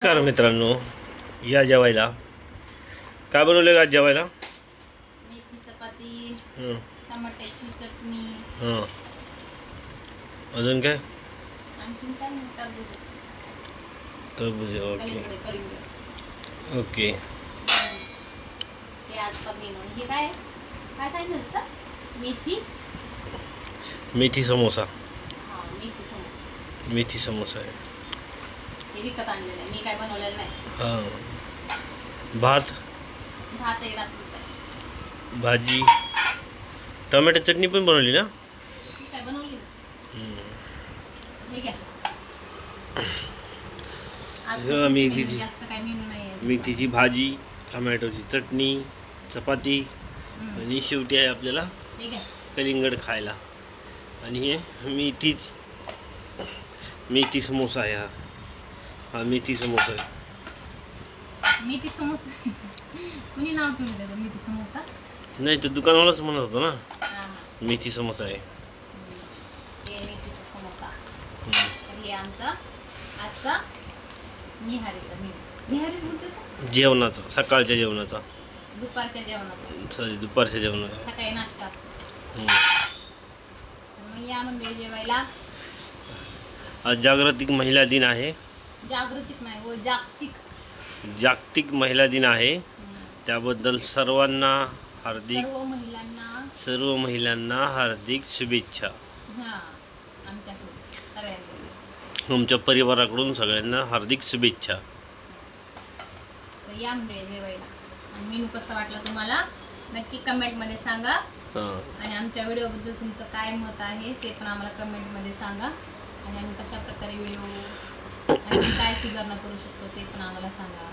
नमस्कार मित्रांनो, या जेवायला. काय बनवले आज जेवायला? मेथी चपाती, टमाट्याची चटणी, अजून काय? आणखीन काय टरबूज. टरबूज. Okay okay. हे आजचा मेनू. हे काय काय सांगितलं? मेथी समोसा. हा, मेथी समोसा. मेथी समोसा आहे. हे विकत आणलेलं आहे, मी काय बनवलेलं नाही. भात आहे रात्रीचा. भाजी, टोमॅटो चटणी पण बनवली ना? ही काय बनवली ना? हे घ्या. मेथीची जास्त काय मेनू नाही आहे. मेथीची भाजी, टोमॅटोची चटणी, चपाती आणि शेवटी आहे आपल्याला हे घ्या कलिंगड खायला. आणि हे मेथी समोसा आहे. हा मेथी समोसा आहे. मेथी समोसा कुणी नाव ठेवलं त्याचं? मेथी समोसा नाही, तर दुकानवालाच म्हणत होतो ना हां मेथी समोसा आहे. हे मेथीचा समोसा. तर हे आमचा आजचा निहारीचा मेनू. निहारीच बोलते का? जेवणाचा, सकाळच्या जेवणाचा, दुपारच्या जेवणाचा. सॉरी दुपारच्या जेवणाचा. सकाळी नाश्ता असतो. मग या म्हणजे जेवायला. आज जागतिक महिला दिन आहे. जागृतिक नाही हो, जागतिक. जागतिक महिला दिन आहे. त्याबद्दल सर्व महिलांना हार्दिक शुभेच्छा. आमच्याकडून सगळ्यांना, तुमच्या परिवाराकडून सगळ्यांना हार्दिक शुभेच्छा. तर या म्हणजे जेवायला. आणि मेनू कसा वाटला तुम्हाला नक्की कमेंटमध्ये सांगा. आणि आमच्या व्हिडिओबद्दल तुमचं काय मत आहे ते पण आम्हाला कमेंटमध्ये सांगा. आणि आम्ही कशा प्रकारे व्हिडिओ आणि काय सुधारणा करू शकतो ते पण आम्हाला सांगा.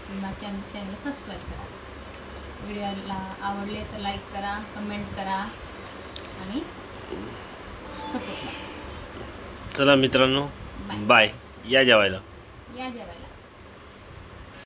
आणि बाकी आमच्या चॅनलला सबस्क्राईब करा. व्हिडिओला आवडले तर लाईक करा, कमेंट करा आणि सपोर्ट करा. चला मित्रांनो, बाय. या जेवायला. या जेवायला.